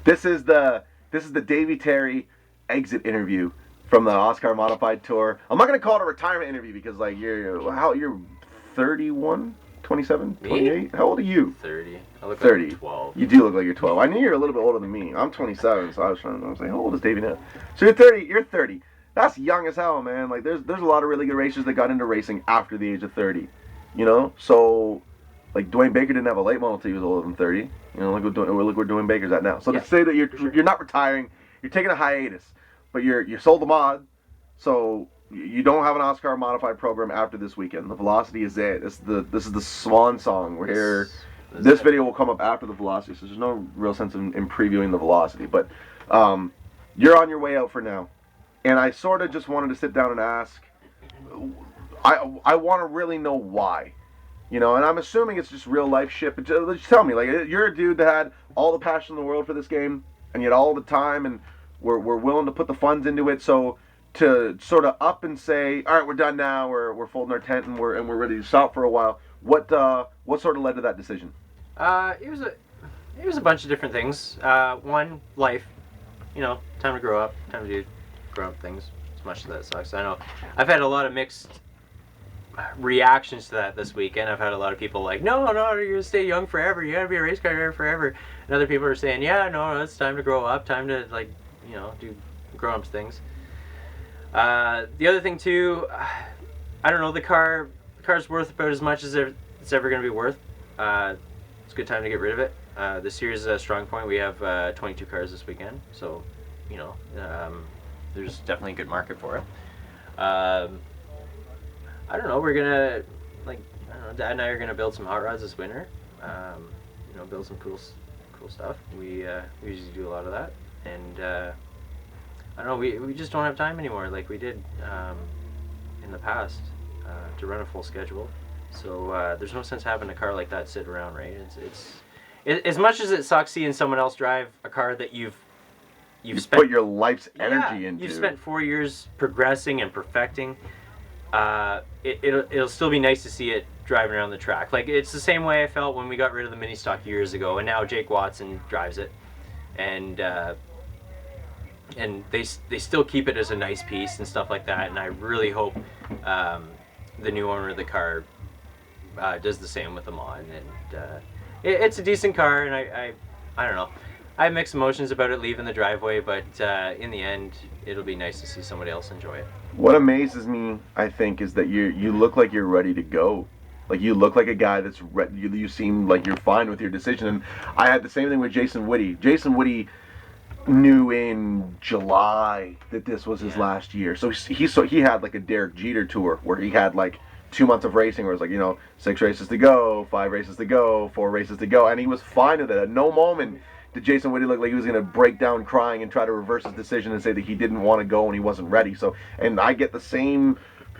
This is the Davey Terry exit interview from the OSCAAR Modified tour. I'm not gonna call it a retirement interview because like you're 31, 27, 28. How old are you? 30. I look 30. like 12. You do look like you're 12. I knew you're a little bit older than me. I'm 27, so I was like, how old is Davey now? So you're 30. You're 30. That's young as hell, man. Like there's a lot of really good racers that got into racing after the age of 30. You know, so. Like Dwayne Baker didn't have a late model until he was older than 30. You know, look where Dwayne Baker's at now. So to say that you're not retiring, you're taking a hiatus, but you sold the mod, so you don't have an OSCAAR Modified program after this weekend. The Velocity is it. This is the swan song. We're here. This video will come up after the Velocity, so there's no real sense in previewing the Velocity. But you're on your way out for now, and I sort of just wanted to sit down and ask. I want to really know why. You know, and I'm assuming it's just real life shit, but just tell me, like, you're a dude that had all the passion in the world for this game, and you had all the time, and we're willing to put the funds into it, so to sort of up and say, all right, we're done now, we're folding our tent, and we're ready to stop for a while, what sort of led to that decision? It was a bunch of different things. One, life, you know, time to grow up, time to do grown-up things, as much as that sucks. I know I've had a lot of mixed reactions to that this weekend. I've had a lot of people like, no, you're gonna stay young forever, you gotta be a race car driver forever, and other people are saying, yeah, no, it's time to grow up, time to, like, you know, do grown-up things. The other thing too, I don't know, the car's worth about as much as it's ever gonna be worth. It's a good time to get rid of it. This year's a strong point. We have 22 cars this weekend, so you know, there's definitely a good market for it. I don't know, we're gonna, like, I don't know, Dad and I are gonna build some hot rods this winter. You know, build some cool stuff. We usually do a lot of that, and I don't know, we just don't have time anymore like we did in the past to run a full schedule. So there's no sense having a car like that sit around, right? It's as much as it sucks seeing someone else drive a car that you've spent, put your life's energy into. You've spent 4 years progressing and perfecting. It'll still be nice to see it driving around the track. Like, it's the same way I felt when we got rid of the mini stock years ago, and now Jake Watson drives it, and they still keep it as a nice piece and stuff like that. And I really hope the new owner of the car does the same with the mod. And it's a decent car, and I don't know. I have mixed emotions about it leaving the driveway, but in the end, it'll be nice to see somebody else enjoy it. What amazes me, I think, is that you look like you're ready to go. Like, you look like a guy that's ready. You seem like you're fine with your decision. And I had the same thing with Jason Whitty. Jason Whitty knew in July that this was his last year. So he had like a Derek Jeter tour where he had like 2 months of racing where it's like, you know, 6 races to go, 5 races to go, 4 races to go. And he was fine with it. At no moment did Jason Whitty look like he was going to break down crying and try to reverse his decision and say that he didn't want to go and he wasn't ready. So, and I get the same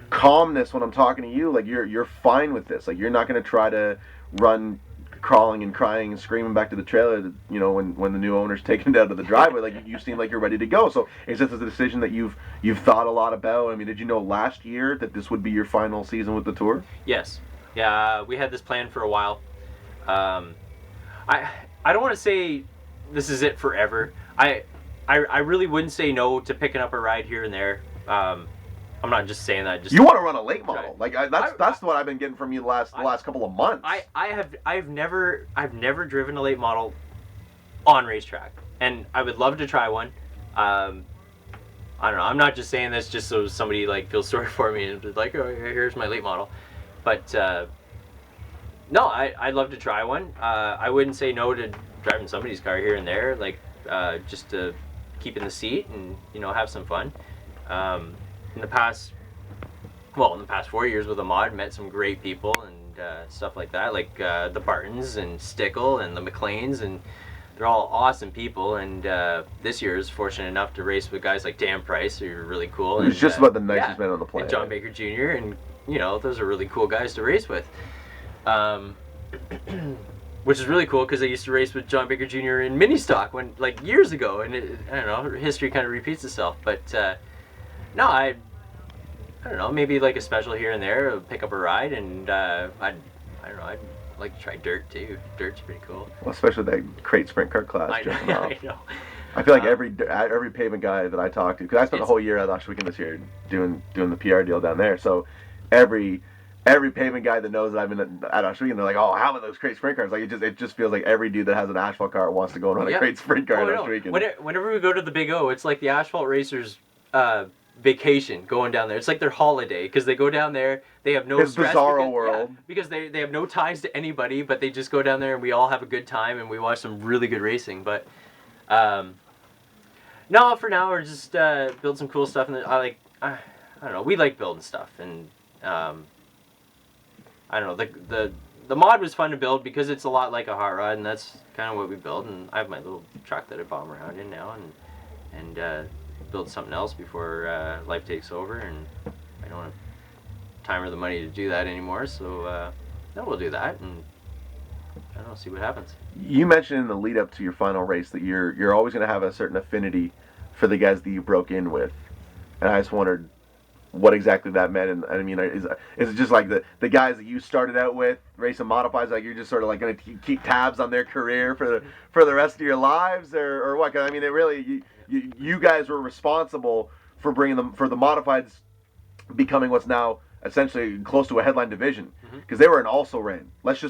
calmness when I'm talking to you. Like, you're fine with this. Like, you're not going to try to run crawling and crying and screaming back to the trailer, you know, when the new owner's taken it out of the driveway. Like, you seem like you're ready to go. So is this a decision that you've thought a lot about? I mean, did you know last year that this would be your final season with the tour? Yes. Yeah, we had this plan for a while. I don't want to say this is it forever. I really wouldn't say no to picking up a ride here and there. I'm not just saying that. Just you want to run a late model, like that's what I've been getting from you the last couple of months. I've never driven a late model on racetrack, and I would love to try one. I don't know. I'm not just saying this just so somebody like feels sorry for me and like, oh, here's my late model, but no, I'd love to try one. I wouldn't say no to driving somebody's car here and there, like just to keep in the seat and, you know, have some fun. In the past 4 years with a mod, met some great people and stuff like that, like the Bartons and Stickle and the McLeans, and they're all awesome people. And this year is fortunate enough to race with guys like Dan Price, who are really cool. He's just about the nicest man on the planet. And John Baker Jr., and, you know, those are really cool guys to race with. Which is really cool because I used to race with John Baker Jr. in mini stock like years ago, and I don't know, history kind of repeats itself. But no, I don't know, maybe like a special here and there, pick up a ride, and I don't know, I'd I'd like to try dirt too. Dirt's pretty cool. Well, especially that crate sprint car class. I know. jumping off. I know. I feel like every pavement guy that I talk to, because I spent the whole year at Oshkosh Weekend this year doing the PR deal down there. So every pavement guy that knows that I've been at Oshkosh Weekend, they're like, "Oh, how about those crate sprint cars?" Like it just feels like every dude that has an asphalt car wants to go and run a crate sprint car at Oshkosh Weekend. Whenever we go to the Big O, it's like the asphalt racers. Vacation going down there. It's like their holiday because they go down there. They have no stress bizarro world because they have no ties to anybody, but they just go down there and we all have a good time and we watch some really good racing. But no, for now we're just build some cool stuff. And I don't know. We like building stuff and I don't know. The mod was fun to build because it's a lot like a hot rod and that's kind of what we build. And I have my little truck that I bomb around in now and build something else before life takes over, and I don't have time or the money to do that anymore. So no, we'll do that, and I don't know, see what happens. You mentioned in the lead up to your final race that you're always going to have a certain affinity for the guys that you broke in with, and I just wondered what exactly that meant. And I mean, is it just like the guys that you started out with racing modifieds, like you're just sort of like going to keep tabs on their career for the rest of your lives, or what? 'Cause I mean, it really you guys were responsible for bringing them for the modifieds becoming what's now essentially close to a headline division, because they were an also ran. Let's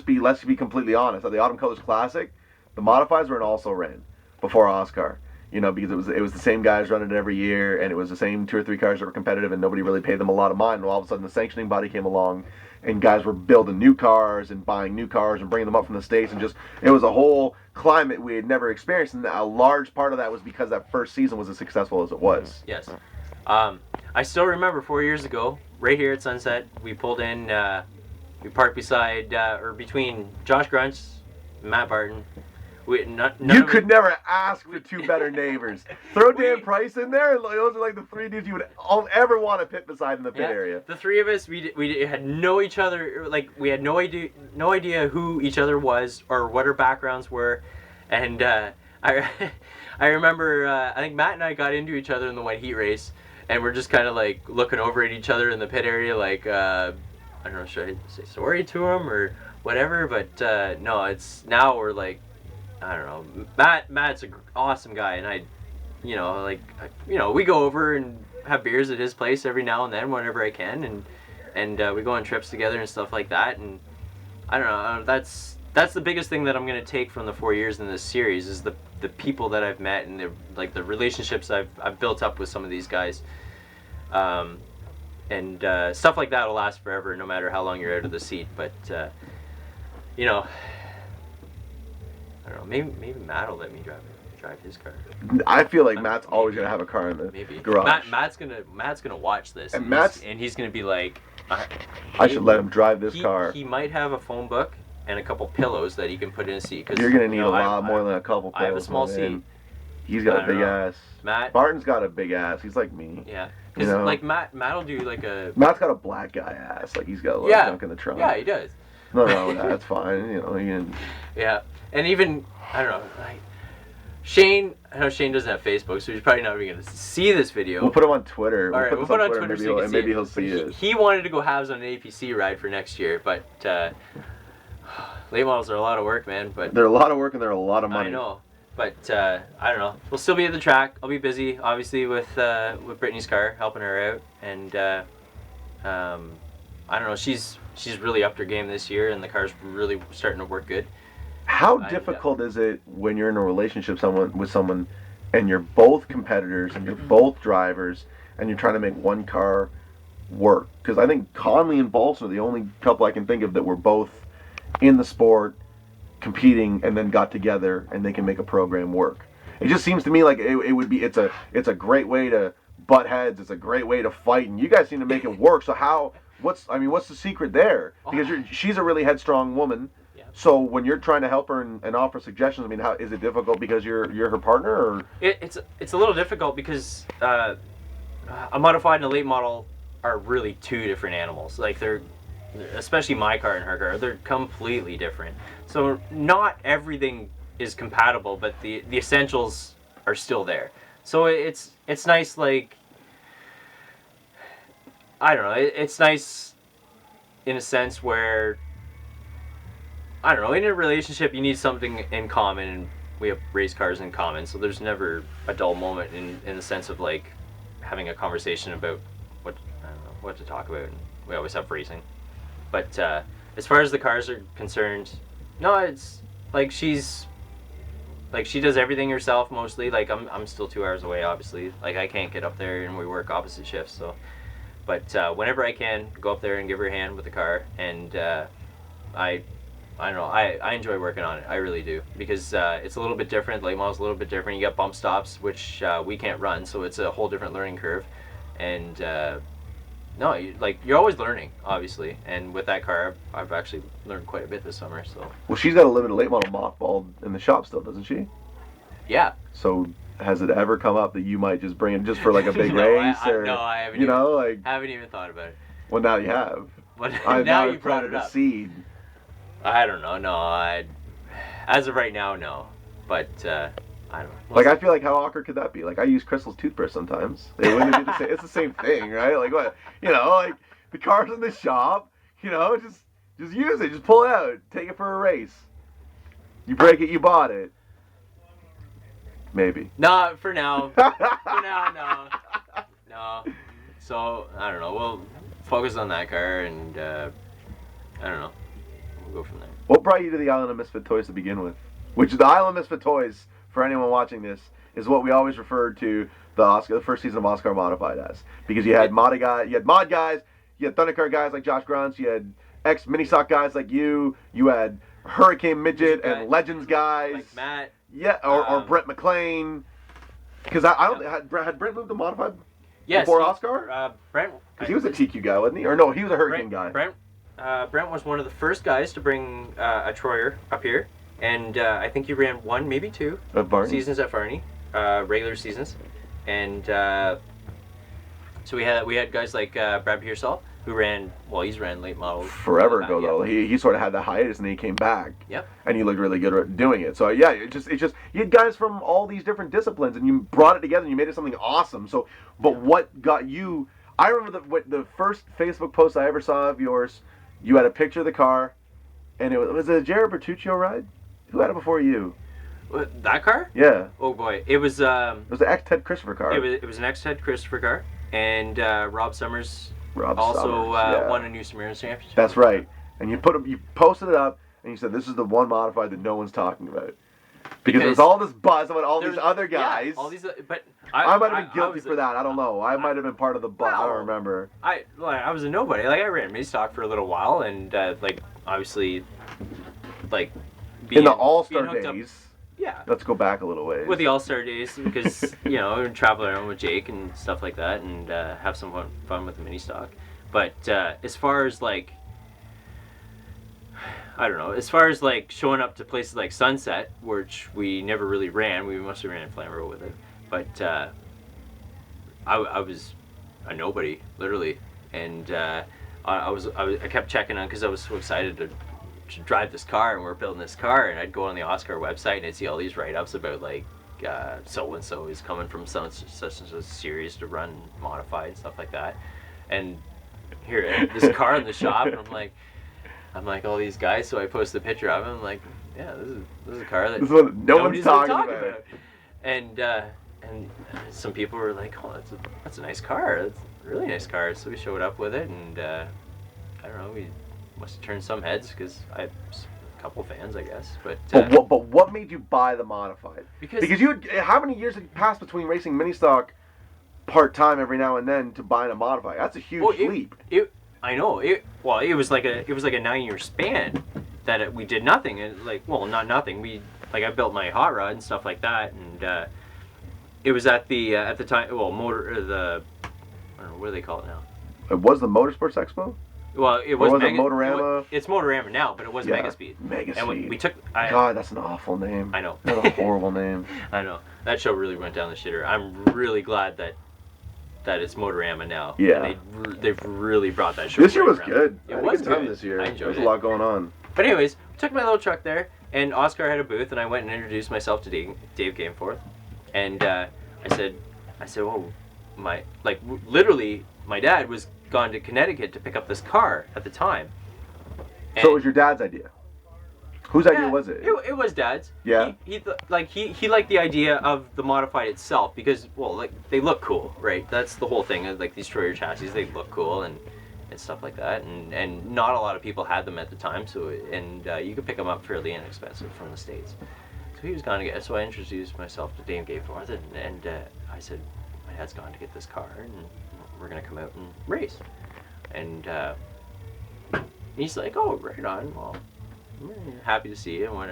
be completely honest. At the Autumn Colors Classic, the modifieds were an also ran before OSCAAR. You know, because it was the same guys running it every year, and it was the same 2 or 3 cars that were competitive, and nobody really paid them a lot of mind. And all of a sudden, the sanctioning body came along, and guys were building new cars and buying new cars and bringing them up from the States, and just it was a whole climate we had never experienced. And a large part of that was because that first season was as successful as it was. Yes, I still remember 4 years ago, right here at Sunset, we pulled in, we parked beside or between Josh Grunts, Matt Barton. You could never ask for 2 better neighbors. Throw Dan Price in there, and those are like the 3 dudes you would ever want to pit beside in the pit area. The 3 of us, we had know each other, like we had no idea who each other was or what our backgrounds were, and I remember I think Matt and I got into each other in the white heat race, and we're just kind of like looking over at each other in the pit area, like I don't know, should I say sorry to him or whatever? But no, it's now we're like. I don't know. Matt's an awesome guy, and we go over and have beers at his place every now and then whenever I can, and we go on trips together and stuff like that. And I don't know. That's the biggest thing that I'm gonna take from the 4 years in this series is the people that I've met and the relationships I've built up with some of these guys. And stuff like that will last forever, no matter how long you're out of the seat. But you know. I don't know. Maybe Matt will let me drive his car. I feel like Matt's always gonna have a car in the garage. Matt's gonna watch this, and he's gonna be like, I should let him drive this car. He might have a phone book and a couple pillows that he can put in a seat. You're gonna need a lot more than a couple pillows. I have a small seat. He's got a big ass. Matt Barton's got a big ass. He's like me. Yeah. Because like Matt'll do like a. Matt's got a black guy ass. Like he's got a lot of junk in the trunk. Yeah, he does. No, that's fine. You know, Yeah, and even I don't know, like Shane. I know Shane doesn't have Facebook, so he's probably not even gonna see this video. We'll put him on Twitter. All right, we'll put it on Twitter so maybe he'll see it. He wanted to go halves on an APC ride for next year, but late models are a lot of work, man. But they're a lot of work and they're a lot of money. I know, but I don't know. We'll still be at the track. I'll be busy, obviously, with Brittany's car, helping her out, and I don't know. She's really upped her game this year, and the car's really starting to work good. How difficult is it when you're in a relationship with someone, and you're both competitors, and you're both drivers, and you're trying to make one car work? Because I think Conley and Bolson are the only couple I can think of that were both in the sport, competing, and then got together, and they can make a program work. It just seems to me like it would be. It's a great way to butt heads. It's a great way to fight, and you guys seem to make it work. So what's the secret there? Because she's a really headstrong woman. Yeah. So when you're trying to help her and offer suggestions, I mean, how is it difficult because you're her partner, or? It's a little difficult because a modified and a late model are really 2 different animals. Like they're, especially my car and her car, they're completely different. So not everything is compatible, but the essentials are still there. So it's nice, like. I don't know. It's nice in a sense where I don't know, in a relationship you need something in common, and we have race cars in common, so there's never a dull moment in the sense of like having a conversation about what I don't know what to talk about. And we always have racing, but as far as the cars are concerned, no, it's like she's like she does everything herself mostly. Like I'm still 2 hours away, obviously. Like I can't get up there, and we work opposite shifts, so. But whenever I can, go up there and give her a hand with the car, and I don't know. I enjoy working on it. I really do, because it's a little bit different. Late model's a little bit different. You got bump stops, which we can't run, so it's a whole different learning curve. And no, you're always learning, obviously. And with that car, I've actually learned quite a bit this summer. So. Well, she's got a limited late model mothball in the shop still, doesn't she? Yeah. So has it ever come up that you might just bring it just for like a big no, race? I haven't. Haven't even thought about it. Well, now you have. But now you brought it up. Seed. I don't know. No, as of right now, no. But I don't know. Like, I feel like, how awkward could that be? Like, I use Crystal's toothbrush sometimes. It wouldn't be the same. It's the same thing, right? Like, what? Like the car's in the shop. Just use it. Just pull it out. Take it for a race. You break it, you bought it. Maybe. No, for now. For now, no. No. So, I don't know. We'll focus on that car, and I don't know. We'll go from there. What brought you to the Island of Misfit Toys to begin with? Which the Island of Misfit Toys, for anyone watching this, is what we always referred to the first season of OSCAAR Modified as. Because you had mod guys, you had Thundercar guys like Josh Grunts, you had ex-mini stock guys like you had Hurricane Midget and Legends guys. Like Matt. Yeah, or Brent McLean. Because had Brent moved to Modified before OSCAAR? Brent. Because he was a TQ guy, wasn't he? Or no, he was a Hurricane guy. Brent was one of the first guys to bring a Troyer up here, and I think he ran one, maybe two seasons at Varney, regular seasons, and so we had guys like Brad Pearsall, who he's ran late models forever ago though. He sort of had the hiatus and then he came back. Yep. And he looked really good at doing it. So yeah, it just you had guys from all these different disciplines and you brought it together and you made it something awesome. So, but what got you? I remember the first Facebook post I ever saw of yours. You had a picture of the car, and was it a Jared Bertuccio ride? Who had it before you? That car? Yeah. Oh boy, it was. It was the ex-Ted Christopher car. It was an ex-Ted Christopher car, and Rob Summers also won a New Smyrna championship. That's right. And you posted it up, and you said this is the one modified that no one's talking about. Because there's all this buzz about all these other guys. Yeah, all these, but I might have been guilty for that. I don't know. I might have been part of the buzz. I don't remember. I was a nobody. Like I ran mini stock for a little while, and obviously, in the All-Star days. Yeah. Let's go back a little ways. With the All-Star days, because travel around with Jake and stuff like that, and have some fun with the mini stock. But as far as I don't know. As far as showing up to places like Sunset, which we never really ran, we mostly ran in Flamborough with it. But I was a nobody, literally, and I kept checking on because I was so excited to drive this car, and we're building this car, and I'd go on the OSCAAR website and I'd see all these write-ups about so and so is coming from such and such series to run modified and stuff like that, and here this car in the shop, and I'm like all these guys, so I post a picture of him. I'm like, yeah, this is a car that no one's talking about. And some people were like, oh, that's a nice car. That's a really nice car. So we showed up with it, and I don't know, we must have turned some heads because I have a couple fans, I guess. But what made you buy the modified? Because how many years had passed between racing mini stock part time every now and then to buying a modified? That's a huge leap. I know. It was like a 9-year span that we did nothing, and not nothing. I built my hot rod and stuff like that, and it was at the time. Well, I don't know, what do they call it now? It was the Motorsports Expo. Well, it was Motorama. It's Motorama now, but it was Megaspeed. Megaspeed. And we took. God, that's an awful name. I know. That's a horrible name. I know. That show really went down the shitter. I'm really glad that it's Motorama now. Yeah. And they've really brought that show. This year was good. It was good. This year. I enjoyed it. There was a lot going on. But anyways, we took my little truck there, and OSCAAR had a booth, and I went and introduced myself to Dave Gameforth, and I said, well, literally, my dad was gone to Connecticut to pick up this car at the time. So it was your dad's idea? Whose idea was it? It was Dad's. Yeah. He liked the idea of the Modified itself because, well, like, they look cool, right? That's the whole thing. Like, these Troyer chassis, they look cool and stuff like that. And not a lot of people had them at the time, so you could pick them up fairly inexpensive from the States. So he was going to get. So I introduced myself to Dave Gayforth, and I said, my dad's going to get this car, and we're going to come out and race. And he's like, oh, right on. Well, happy to see you, why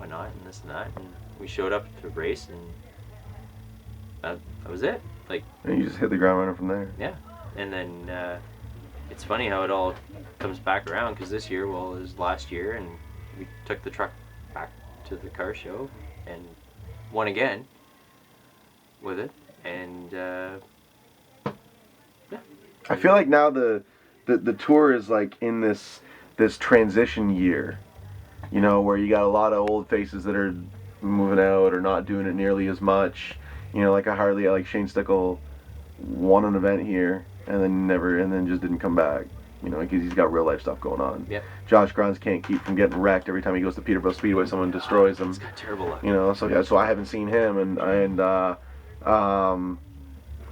not, and this and that. And we showed up to the race, and that was it. Like, and you just hit the ground running from there. Yeah. And then it's funny how it all comes back around, because this year, well, it was last year, and we took the truck back to the car show and won again with it. And yeah. I feel like now the tour is like in this transition year, you know, where you got a lot of old faces that are moving out or not doing it nearly as much. You know, like a Harley, like Shane Stickle won an event here and then just didn't come back. You know, because he's got real life stuff going on. Yep. Josh Grunz can't keep from getting wrecked every time he goes to Peterborough Speedway. Someone destroys him. He's got terrible luck. You know, so I haven't seen him, and I'm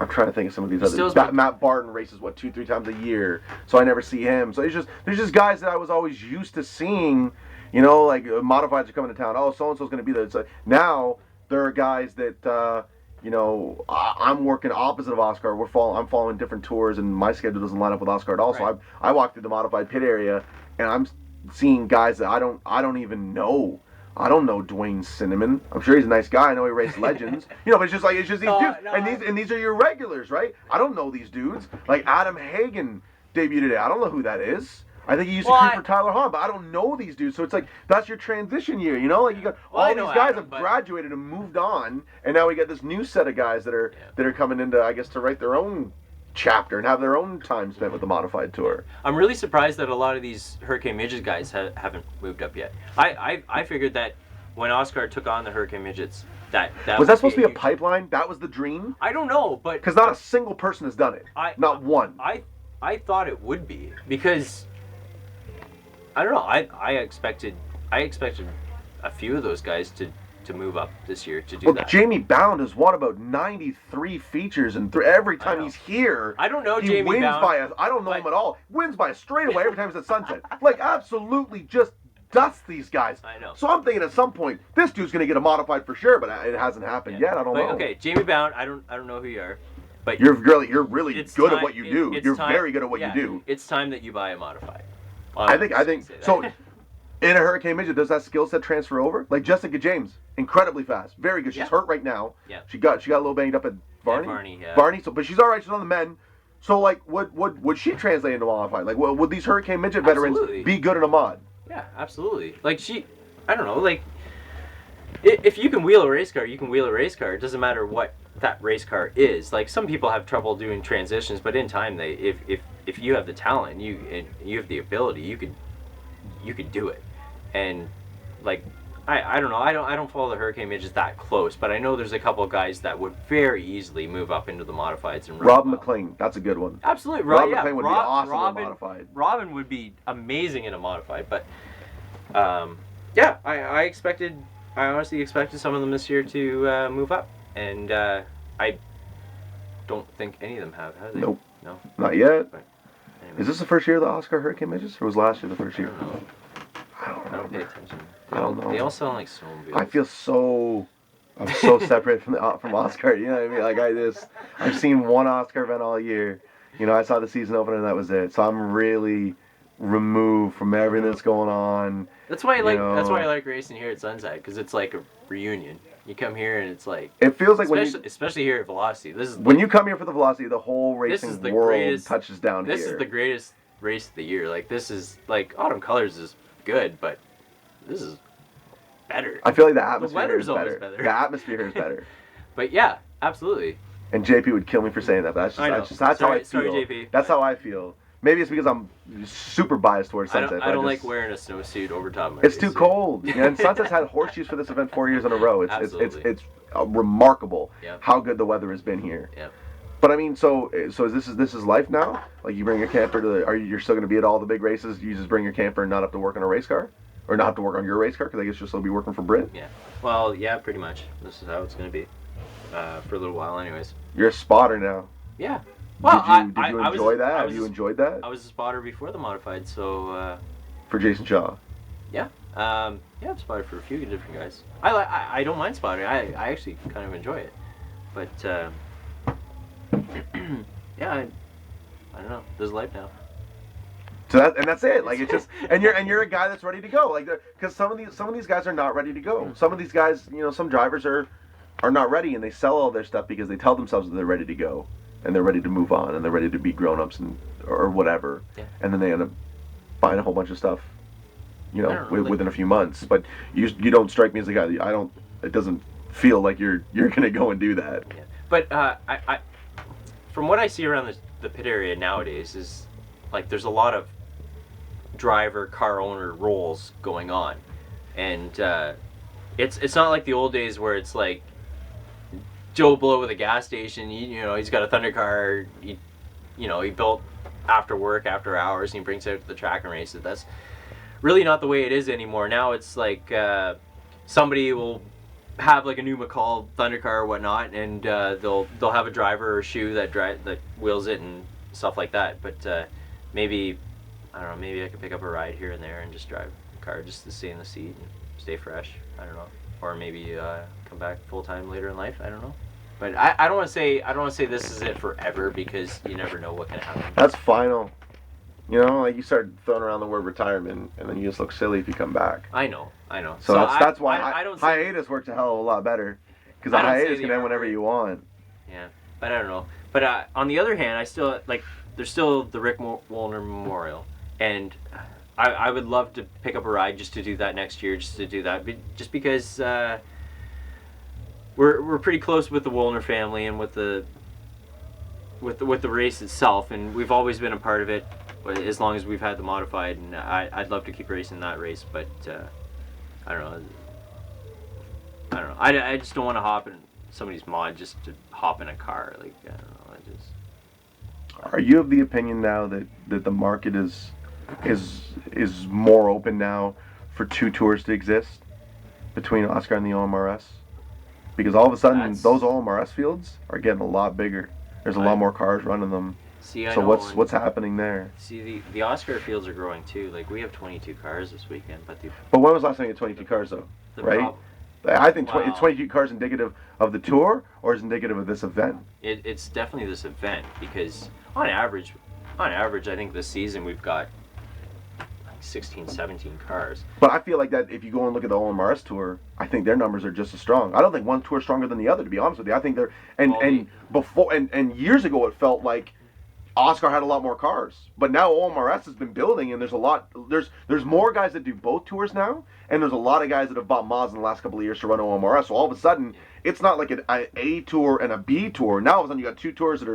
trying to think of some of these others. Matt Barton races 2-3 times a year, so I never see him. So there's just guys that I was always used to seeing. You know, like modifieds are coming to town. Oh, so and so's going to be there. So now there are guys that you know, I'm working opposite of OSCAAR. I'm following different tours, and my schedule doesn't line up with OSCAAR at all. Right. So I walk through the modified pit area, and I'm seeing guys that I don't even know. I don't know Dwayne Cinnamon. I'm sure he's a nice guy. I know he raced Legends. You know, but it's just these dudes. No. And these are your regulars, right? I don't know these dudes. Like Adam Hagen debuted today. I don't know who that is. I think he used to crew for Tyler Hahn, but I don't know these dudes. So it's like, that's your transition year, you know? Like, you got all these guys have graduated and moved on, and now we got this new set of guys that are coming into, I guess, to write their own chapter and have their own time spent with the Modified Tour. I'm really surprised that a lot of these Hurricane Midgets guys haven't moved up yet. I figured that when OSCAAR took on the Hurricane Midgets, that was that supposed to be a pipeline? That was the dream? I don't know, but... Because not a single person has done it. Not one. I thought it would be, because... I don't know. I expected a few of those guys to move up this year to do that. Jamie Bound has won about 93 features, and every time he's here, I don't know he Jamie wins Bound, by I don't know him at all. Wins by a straightaway every time he's at Sunset. Like, absolutely just dusts these guys. I know. So I'm thinking at some point this dude's gonna get a modified for sure, but it hasn't happened yet. I don't know. Okay, Jamie Bound. I don't know who you are. But you're really good at what you do. You're very good at what you do. It's time that you buy a modified. I think so. In a Hurricane Midget, does that skill set transfer over? Like Jessica James, incredibly fast, very good. She's hurt right now. Yeah. She got a little banged up at Varney. Varney. So, but she's all right. She's on the men. So, like, would she translate into modified? Like, would these Hurricane Midget veterans be good in a mod? Yeah, absolutely. Like I don't know. Like, if you can wheel a race car, you can wheel a race car. It doesn't matter what that race car is. Like, some people have trouble doing transitions, but in time, if you have the talent, you have the ability, you could do it. And like, I don't know, I don't follow the Hurricane Midgets that close, but I know there's a couple of guys that would very easily move up into the modifieds and Robin McLean, that's a good one. Absolutely, Robin McLean would be awesome in a modified. Robin would be amazing in a modified, but yeah, I honestly expected some of them this year to move up, and I don't think any of them have they? Nope. No. Not yet. But anyway. Is this the first year of the OSCAAR Hurricane Midgets, or was last year the first year? I don't know. I don't pay attention. I don't know. They all sound like snowmobiles. I feel I'm so separate from OSCAAR. You know what I mean? Like I've seen one OSCAAR event all year. You know, I saw the season opener and that was it. So I'm really removed from everything that's going on. That's why I like racing here at Sunset, because it's like a reunion. You come here and it's like, it feels like especially here at Velocity. When you come here for the Velocity, the whole racing world touches down here. This is the greatest race of the year. Like, this is like Autumn Colors is good, but this is better. I feel like the atmosphere is better. The atmosphere is better. But yeah, absolutely. And JP would kill me for saying that, but that's how I feel. Sorry, JP. That's how I feel. Maybe it's because I'm super biased towards Sunset. I don't like wearing a snowsuit over top of my It's too cold. Yeah, and Sunset's had horseshoes for this event 4 years in a row. It's remarkable how good the weather has been here. Yeah. But I mean, so this is life now? Like, you bring your camper you're still going to be at all the big races? You just bring your camper and not have to work on a race car? or not have to work on your race car because I guess you'll still be working for Brit. Yeah. Well, yeah, pretty much. This is how it's going to be for a little while, anyways. You're a spotter now. Yeah. Well, did you enjoy that? Have you enjoyed that? I was a spotter before the modified, so. For Jason Shaw. Yeah. Yeah, I've spotted for a few different guys. I don't mind spotting. I actually kind of enjoy it, but yeah, I don't know. There's life now. So that's it. Like it's just and you're a guy that's ready to go. Like because some of these guys are not ready to go. Some of these guys, some drivers are not ready and they sell all their stuff because they tell themselves that they're ready to go and they're ready to move on and they're ready to be grown-ups or whatever. Yeah. And then they end up buying a whole bunch of stuff, within a few months. But you don't strike me as a guy. It doesn't feel like you're gonna go and do that. Yeah. But I from what I see around the pit area nowadays is like there's a lot of driver, car owner roles going on, and it's not like the old days where it's like Joe Blow with a gas station. He's got a Thunder car. He built after work, after hours, and he brings it out to the track and races. That's really not the way it is anymore. Now it's like somebody will have like a new McCall Thunder car or whatnot, and they'll have a driver or shoe that wheels it and stuff like that. But maybe I don't know. Maybe I could pick up a ride here and there and just drive a car just to stay in the seat and stay fresh. I don't know. Or maybe come back full time later in life. I don't know. But I don't want to say this is it forever because you never know what can happen. That's final. Like you start throwing around the word retirement, and then you just look silly if you come back. I know. So that's why hiatus works a hell of a lot better, because a hiatus can end whenever you want. Yeah, but I don't know. But on the other hand, I still there's still the Rick Woolner Memorial, and I would love to pick up a ride just to do that next year, just to do that, just because we're pretty close with the Woolner family and with the race itself, and we've always been a part of it as long as we've had the modified, and I'd love to keep racing that race, but I don't know. I just don't want to hop in somebody's mod just to hop in a car. Like I don't know. Are you of the opinion now that the market is more open now for two tours to exist between OSCAAR and the OMRS? Because all of a sudden those OMRS fields are getting a lot bigger. There's a lot more cars running them. So what's happening there? See, the OSCAAR fields are growing too. Like we have 22 cars this weekend, but when was the last time you had 22 cars though? Right? I think it's 22 cars indicative of the tour, or is indicative of this event? It's definitely this event because on average, I think this season we've got 16, 17 cars. But I feel like that if you go and look at the OMRS tour, I think their numbers are just as strong. I don't think one tour is stronger than the other, to be honest with you. I think they're and years ago it felt like OSCAAR had a lot more cars, but now OMRS has been building, and there's more guys that do both tours now, and there's a lot of guys that have bought mods in the last couple of years to run OMRS. So all of a sudden, it's not like an A tour and a B tour. Now all of a sudden you got two tours that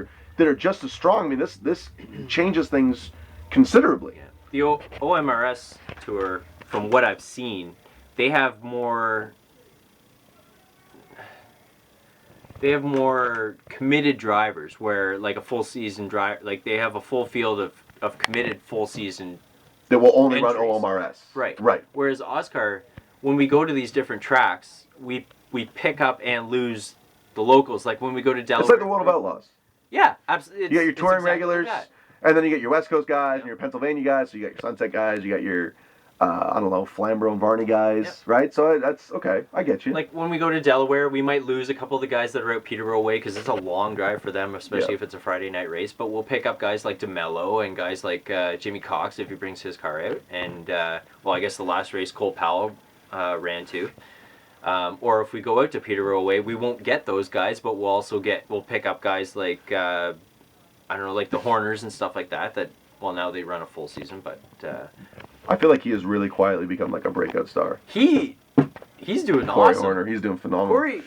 are just as strong. I mean, this changes things considerably. Yeah. The OMRS tour, from what I've seen, they have more committed drivers, where like a full season drive, like they have a full field of committed full season that will only entries. Run OMRS. Right. Whereas OSCAAR, when we go to these different tracks, we pick up and lose the locals. Like when we go to Delaware. It's like the World of Outlaws. Yeah, absolutely. You got your touring regulars, and then you get your West Coast guys and your Pennsylvania guys. So you got your Sunset guys. You got your Flamborough and Varney guys, right? So that's okay. I get you. Like when we go to Delaware, we might lose a couple of the guys that are out Peterborough way because it's a long drive for them, especially if it's a Friday night race. But we'll pick up guys like DeMello and guys like Jimmy Cox if he brings his car out. And I guess the last race Cole Powell ran too. Or if we go out to Peterborough way, we won't get those guys, but we'll pick up guys like like the Horners and stuff like that. That now they run a full season, but. I feel like he has really quietly become like a breakout star. He's doing Corey awesome. Horner, he's doing phenomenal.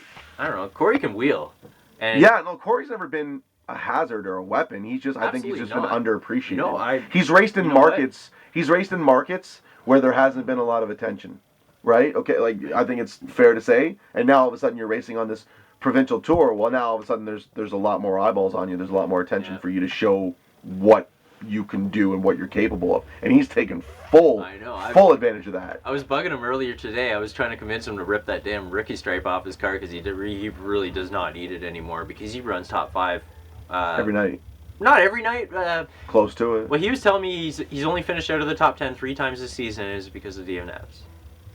Corey can wheel. And Corey's never been a hazard or a weapon. I think he's just been underappreciated. He's raced in markets. He's raced in markets where there hasn't been a lot of attention, right? Okay, like I think it's fair to say. And now all of a sudden you're racing on this provincial tour. Well, now all of a sudden there's a lot more eyeballs on you. There's a lot more attention for you to show what you can do and what you're capable of. And he's taken full advantage of that. I was bugging him earlier today. I was trying to convince him to rip that damn rookie stripe off his car because he really does not need it anymore because he runs top 5 every night. Not every night. Close to it. Well, he was telling me he's only finished out of the top 10 3 times this season, and it's because of DNFs.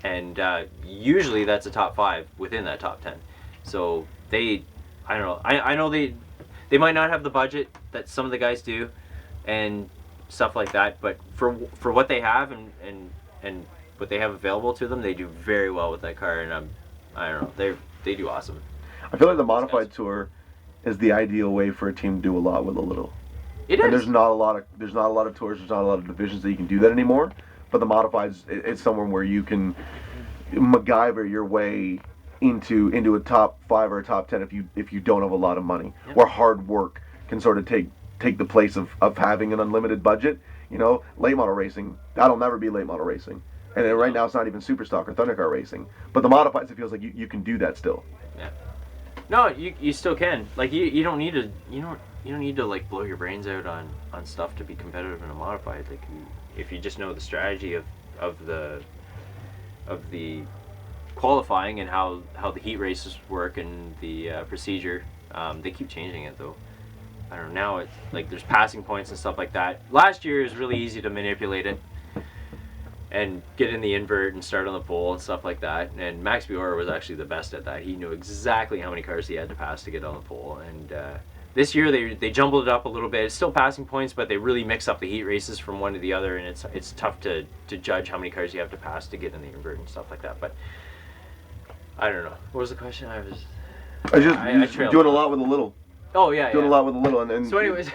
And usually that's a top 5 within that top 10. So I don't know. I know they might not have the budget that some of the guys do, and stuff like that. But for what they have and what they have available to them, they do very well with that car. And I don't know. They do awesome. I feel like the Modified Tour is the ideal way for a team to do a lot with a little. It is. And there's not a lot of tours, there's not a lot of divisions that you can do that anymore. But the Modifieds, it's somewhere where you can MacGyver your way into a top 5 or a top 10 if you don't have a lot of money, where hard work can sort of take the place of having an unlimited budget. You know, late model racing, that'll never be late model racing. And then right now it's not even Superstock or Thundercar racing. But the Modifieds, it feels like you can do that still. Yeah. No, you still can. Like you don't need to like blow your brains out on stuff to be competitive in a modified. Like if you just know the strategy of the qualifying and how the heat races work and the procedure. They keep changing it though. I don't know, now it's like there's passing points and stuff like that. Last year it was really easy to manipulate it and get in the invert and start on the pole and stuff like that. And Max Biora was actually the best at that. He knew exactly how many cars he had to pass to get on the pole. And this year they jumbled it up a little bit. It's still passing points, but they really mix up the heat races from one to the other, and it's tough to judge how many cars you have to pass to get in the invert and stuff like that. But I don't know. What was the question? I doing a lot with a little. Oh yeah, doing a lot with a little, and so anyways,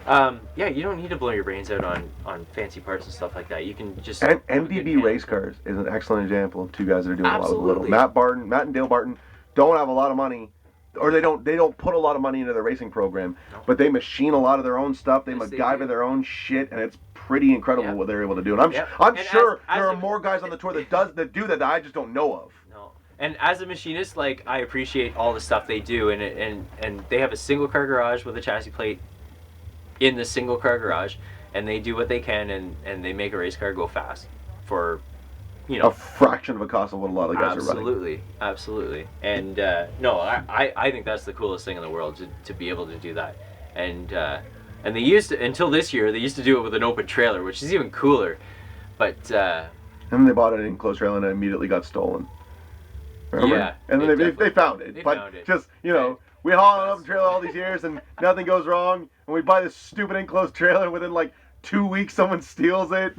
yeah, you don't need to blow your brains out on fancy parts and stuff like that. You can just. And MDB race cars is an excellent example of two guys that are doing a lot with a little. Matt and Dale Barton don't have a lot of money, or they don't put a lot of money into their racing program, but they machine a lot of their own stuff. They MacGyver their own shit, and it's pretty incredible what they're able to do. And I'm sure there are more guys on the tour that do that I just don't know of. No. And as a machinist, like, I appreciate all the stuff they do, and they have a single car garage with a chassis plate in the single car garage, and they do what they can, and they make a race car go fast for, you know, a fraction of the cost of what a lot of the guys are running. Absolutely. And no, I think that's the coolest thing in the world to be able to do that. And they used to, until this year, they used to do it with an open trailer, which is even cooler. But and then they bought an enclosed trailer and it immediately got stolen. Remember? Yeah. And then they found it. Just, you know, we haul an open trailer all these years and nothing goes wrong, and we buy this stupid enclosed trailer, and within like 2 weeks someone steals it.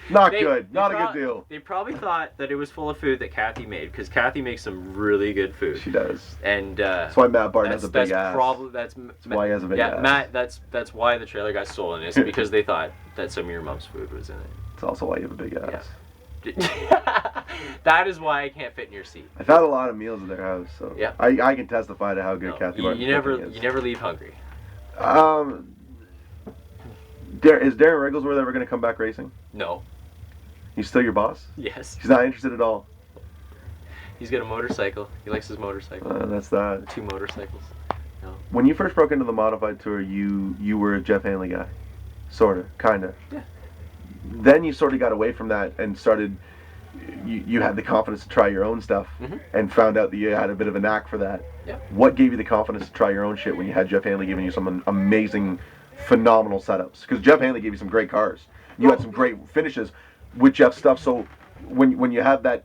Not good. Not a good deal. They probably thought that it was full of food that Kathy made, because Kathy makes some really good food. She does. And that's why Matt Barton has a big ass. That's why he has a big ass. Yeah, Matt. That's why the trailer got stolen. Is because they thought that some of your mom's food was in it. It's also why you have a big ass. Yeah. That is why I can't fit in your seat. I've had a lot of meals at their house, so yeah. I can testify to how good Kathy Barton is. You never leave hungry. Is Darren Rigglesworth ever going to come back racing? No. He's still your boss? Yes. He's not interested at all? He's got a motorcycle. He likes his motorcycle. That's that. 2 motorcycles. No. When you first broke into the Modified Tour, you were a Jeff Hanley guy. Sort of. Kind of. Yeah. Then you sort of got away from that and started, you had the confidence to try your own stuff, and found out that you had a bit of a knack for that. Yeah. What gave you the confidence to try your own shit when you had Jeff Hanley giving you some amazing, phenomenal setups? Because Jeff Hanley gave you some great cars. You had some great finishes with Jeff's stuff. So when you had that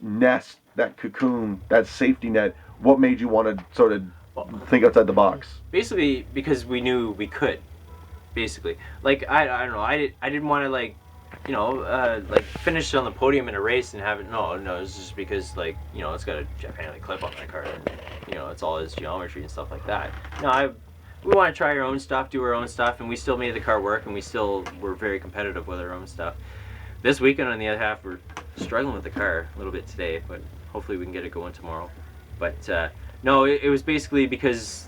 nest, that cocoon, that safety net, what made you want to sort of think outside the box? Basically, because we knew we could. Basically, like I don't know, I didn't want to like finish on the podium in a race and have it. No, it's just because like it's got a Jeff Hanley clip on that car, and it's all his geometry and stuff like that. No, we want to try our own stuff, do our own stuff, and we still made the car work, and we still were very competitive with our own stuff. This weekend, on the other half, we're struggling with the car a little bit today, but hopefully we can get it going tomorrow. But no, it was basically because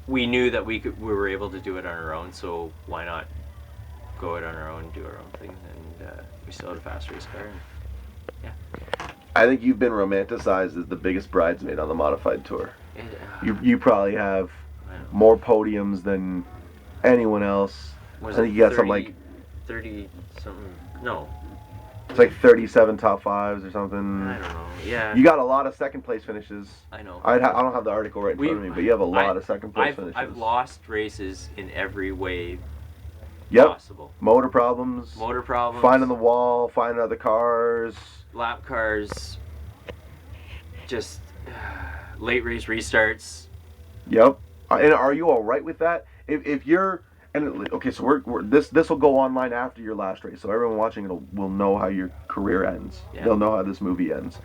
we knew that we were able to do it on our own, so why not go out on our own and do our own thing? And we still had a fast race car. And, yeah. I think you've been romanticized as the biggest bridesmaid on the Modified Tour. You probably have more podiums than anyone else. Was I think it you got something like 30 something? No, it's like 37 top fives or something. I don't know. Yeah, You got a lot of second place finishes. I know. I don't have the article right in front of me, but you have a lot of second place finishes. I've lost races in every way Yep. possible. Motor problems. Finding the wall. Finding other cars. Lap cars. Just late race restarts. Yep. And are you all right with that? If you're okay, so this will go online after your last race, so everyone watching it will know how your career ends. Yeah. They'll know how this movie ends.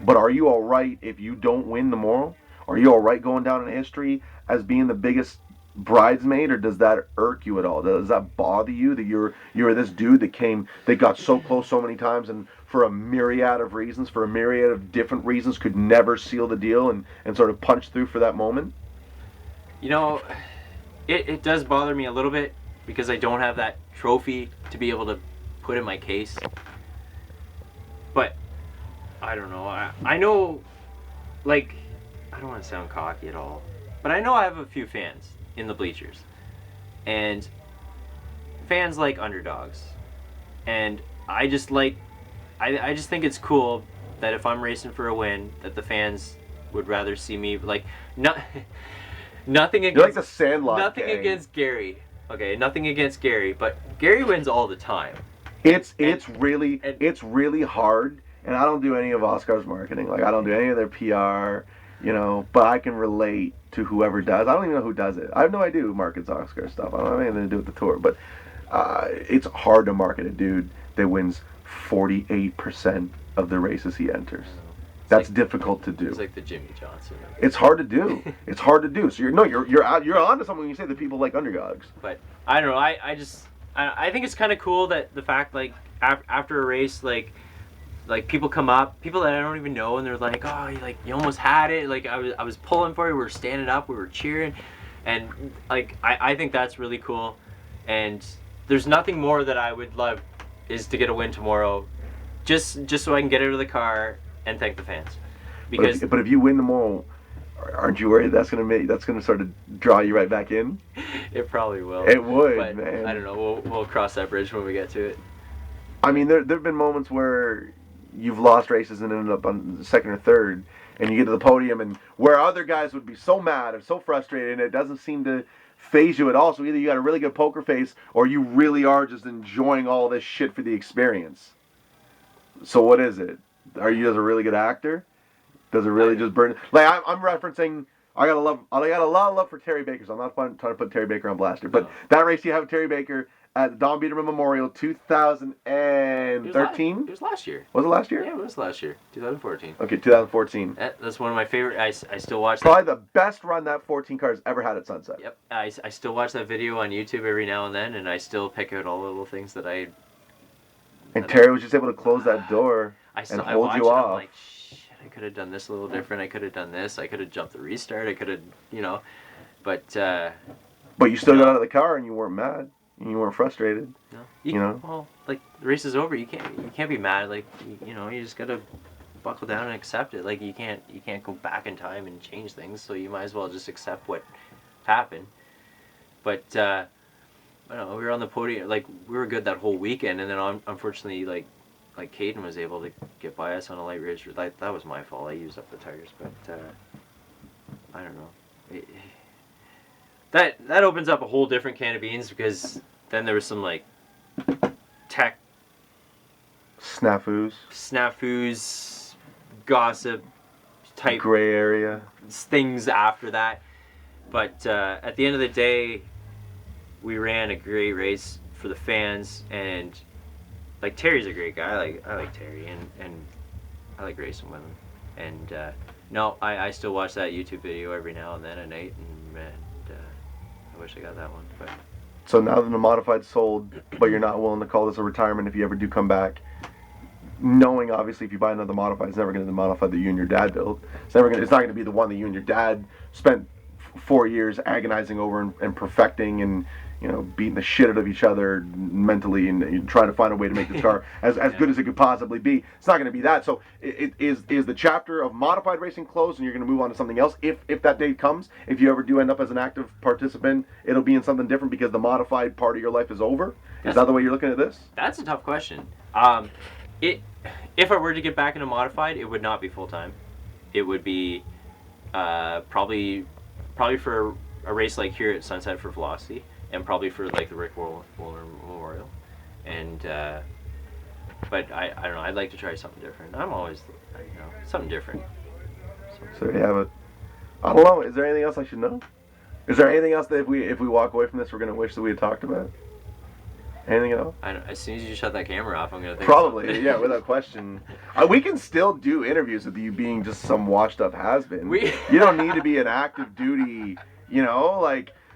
But are you all right if you don't win tomorrow? Are you all right going down in history as being the biggest bridesmaid, or does that irk you at all? Does that bother you that you're this dude that got so close so many times and for a myriad of reasons, for a myriad of different reasons, could never seal the deal and sort of punch through for that moment? You know, it does bother me a little bit because I don't have that trophy to be able to put in my case. But I don't know. I know, like, I don't want to sound cocky at all, but I know I have a few fans in the bleachers, and fans like underdogs, and I just think it's cool that if I'm racing for a win, that the fans would rather see me like nothing against. You're like the Sandlot Nothing gang. against Gary. Okay, nothing against Gary, but Gary wins all the time. It's really hard, and I don't do any of OSCAAR's marketing. Like, I don't do any of their PR, but I can relate to whoever does. I don't even know who does it. I have no idea who markets OSCAAR stuff. I don't have anything to do with the tour, but it's hard to market a dude that wins 48% of the races he enters. That's difficult to do. It's like the Jimmy Johnson. It's hard to do. It's hard to do. So you're onto something when you say that people like underdogs. But I don't know. I think it's kind of cool that the fact, like, after a race, like people come up, people that I don't even know, and they're like, oh, you almost had it. Like, I was pulling for you. We were standing up. We were cheering, and like I think that's really cool. And there's nothing more that I would love is to get a win tomorrow, just so I can get out of the car and thank the fans. Because but if you win tomorrow, aren't you worried that's gonna sort of draw you right back in? It probably will. It would, but man. I don't know. We'll cross that bridge when we get to it. I mean, there've been moments where you've lost races and ended up on second or third, and you get to the podium, and where other guys would be so mad or so frustrated, and it doesn't seem to phase you at all. So either you got a really good poker face, or you really are just enjoying all this shit for the experience. So what is it? Are you just a really good actor? Does it really just burn? Like, I'm referencing. I got a lot of love for Terry Baker. So I'm not trying to put Terry Baker on blast here, but that race you have Terry Baker at the Don Biederman Memorial, 2013. It was last year. Was it last year? Yeah, it was last year, 2014. Okay, 2014. That's one of my favorite. I still watch. Probably the best run that 14 car has ever had at Sunset. Yep, I still watch that video on YouTube every now and then, and I still pick out all the little things that I. And Terry was just able to close that door and hold you off. I'm like, shit, I could have done this a little different. I could have done this. I could have jumped the restart. I could have, but. But you still got out of the car and you weren't mad. And you weren't frustrated. No. Well, like, the race is over. You can't be mad. Like, you just gotta buckle down and accept it. Like, you can't go back in time and change things. So you might as well just accept what happened. But I don't know. We were on the podium. Like, we were good that whole weekend, and then unfortunately, like Caden was able to get by us on a light race. Like, that was my fault. I used up the tires, but I don't know. That opens up a whole different can of beans, because then there was some, like, tech snafus, gossip type gray area things after that. But at the end of the day, we ran a great race for the fans, and like, Terry's a great guy. I like Terry, and I like racing with him. And no, I still watch that YouTube video every now and then at night, and I wish I got that one. But so now that the Modified's sold, but you're not willing to call this a retirement if you ever do come back, knowing obviously if you buy another Modified, it's never going to be the Modified that you and your dad built. It's not going to be the one that you and your dad spent 4 years agonizing over and perfecting and beating the shit out of each other mentally and trying to find a way to make the car as good as it could possibly be. It's not going to be that. So is the chapter of modified racing closed and you're going to move on to something else if that date comes? If you ever do end up as an active participant, it'll be in something different because the modified part of your life is over? Is that the way you're looking at this? That's a tough question. If I were to get back into modified, it would not be full time. It would be probably for a race like here at Sunset for Velocity, and probably for like the Rick Woolner Memorial. And but I don't know. I'd like to try something different. I'm always something different. So you have it. I don't know. Is there anything else I should know? Is there anything else that if we walk away from this, we're gonna wish that we had talked about? Anything else? As soon as you shut that camera off, I'm gonna think. Probably, yeah, without question. We can still do interviews with you being just some washed-up has-been. You don't need to be an active duty,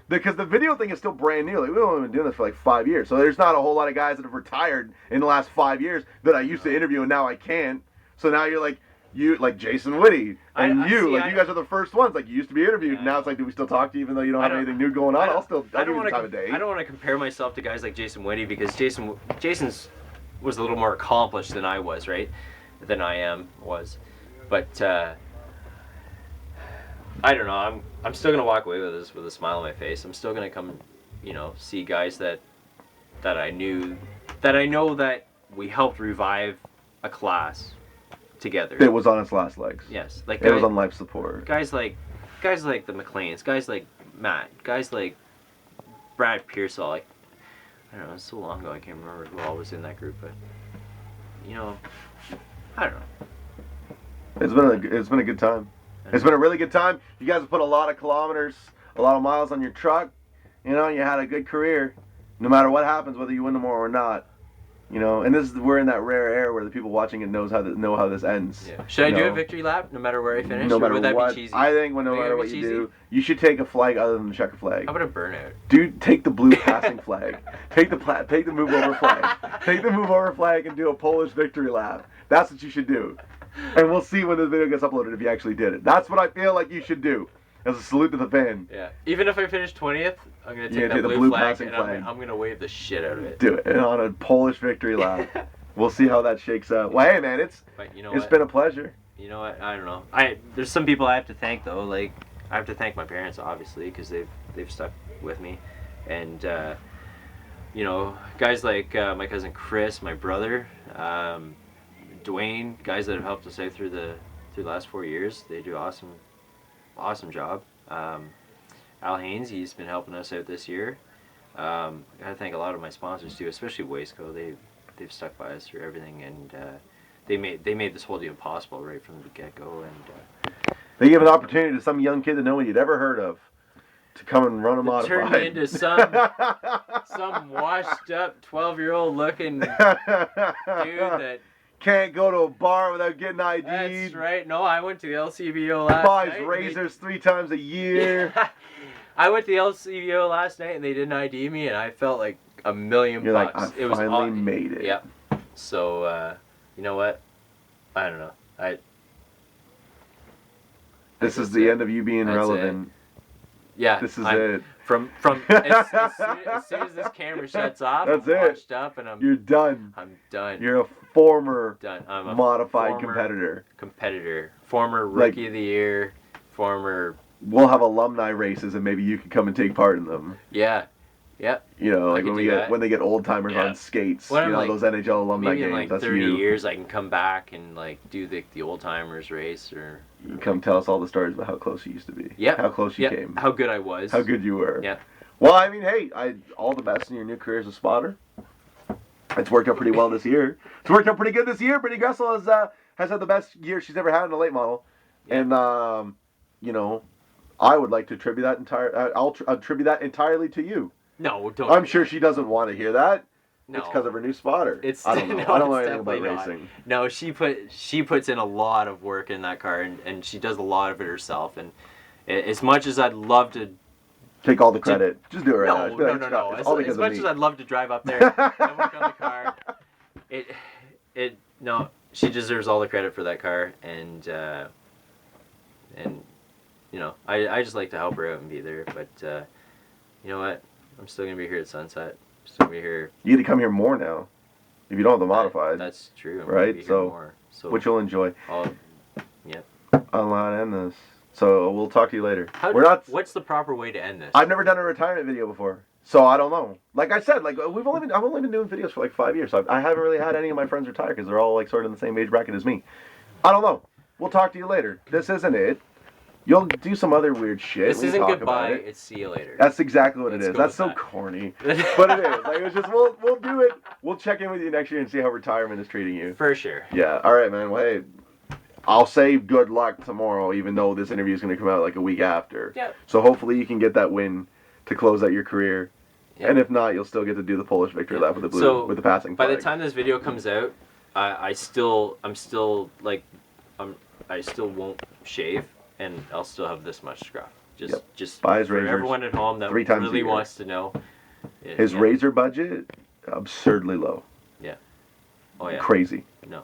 because the video thing is still brand new. Like, we've only been doing this for like 5 years, so there's not a whole lot of guys that have retired in the last 5 years that I used to interview and now I can't. So now you're like. You like Jason Whitty and you guys are the first ones. Like, you used to be interviewed, and now it's like, do we still talk to you even though you don't have anything new going on? I'll give you the time of day. I don't want to compare myself to guys like Jason Whitty because Jason's was a little more accomplished than I was, right? Than I was, but I don't know. I'm still gonna walk away with this with a smile on my face. I'm still gonna come, see guys that I know that we helped revive a class. Together. It was on its last legs. Yes, it was on life support. Guys like the McLeans, guys like Matt, guys like Brad Pearsall. I don't know. It's so long ago. I can't remember who all was in that group, but I don't know. It's been a good time. It's been a really good time. You guys have put a lot of kilometers, a lot of miles on your truck. You had a good career. No matter what happens, whether you win tomorrow or not. And we're in that rare era where the people watching it know how this ends. Yeah. Should I do a victory lap no matter where I finish? No matter would that what. Be cheesy? I think no matter what you do, you should take a flag other than the checker flag. How about a burnout? Dude, take the blue passing flag. Take the move over flag. Take the move over flag and do a Polish victory lap. That's what you should do. And we'll see when the video gets uploaded if you actually did it. That's what I feel like you should do. As a salute to the fan. Yeah. Even if I finish 20th, I'm going to take that blue flag and I'm going to wave the shit out of it. Do it. And on a Polish victory lap. We'll see how that shakes out. Well, hey, man, it's been a pleasure. You know what? I don't know. There's some people I have to thank, though. Like, I have to thank my parents, obviously, because they've stuck with me. And, guys like my cousin Chris, my brother, Dwayne, guys that have helped us out through the last 4 years. They do awesome job. Al Haynes, he's been helping us out this year. I gotta thank a lot of my sponsors too, especially Wasteco. They've stuck by us through everything, and they made this whole deal possible right from the get-go. And they give an opportunity to some young kid that no one you'd ever heard of to come and run a modified. Turn me into some washed up 12-year-old looking dude that can't go to a bar without getting ID'd. That's right. No, I went to the LCBO last night. Buys razors 3 times a year. Yeah. I went to the LCBO last night and they didn't ID me, and I felt like $1 million. You're like, I finally made it. Yep. So, you know what? I don't know. This is the end of you being relevant. Yeah. This is it. From as soon as this camera shuts off, I'm washed up and you're done. I'm done. You're a former I'm a modified competitor. Former rookie of the year. We'll have alumni races and maybe you can come and take part in them. Yeah. Yep. When they get old timers on skates, those NHL alumni games. Maybe in like 30 years I can come back and do the old timers race or. You come tell us all the stories about how close you used to be. Yeah. How close you came. How good I was. How good you were. Yeah. Well, I mean, hey, all the best in your new career as a spotter. It's worked out pretty well this year. It's worked out pretty good this year. Brittany Gressel has had the best year she's ever had in a late model. Yeah. And, I would like to attribute that I'll attribute that entirely to you. No, don't. I'm sure she doesn't want to hear that. No. It's because of her new spotter. I don't know. I don't know anything about racing. No, she puts in a lot of work in that car, and she does a lot of it herself. And as much as I'd love to take all the credit, just do it right now. No. As much as I'd love to drive up there and work on the car, she deserves all the credit for that car. And you know, I just like to help her out and be there. But you know what? I'm still gonna be here at Sunset. I'm still gonna be here. You get to come here more now. If you don't have the modified. That's true. I'm right? gonna be here So, more. So which you'll enjoy. Yep. I'll not end this. So we'll talk to you later. What's the proper way to end this? I've never done a retirement video before, so I don't know. Like I said, like I've only been doing videos for like 5 years, so I haven't really had any of my friends retire because they're all like sort of in the same age bracket as me. I don't know. We'll talk to you later. This isn't it. You'll do some other weird shit. This isn't goodbye. It's see you later. That's exactly what Let's it is. go That's with so that. corny, but it is. Like it's just we'll do it. We'll check in with you next year and see how retirement is treating you. For sure. Yeah. All right, man. Well, hey, I'll say good luck tomorrow, even though this interview is going to come out like a week after. Yep. So hopefully you can get that win to close out your career. Yep. And if not, you'll still get to do the Polish victory lap with the blue, So, with the passing By flag. the time this video comes out, I still won't shave, and I'll still have this much scruff. Just Buy his for razors everyone at home that 3 times a really year. wants to know. His razor budget, absurdly low. Yeah. Oh yeah. Crazy. No.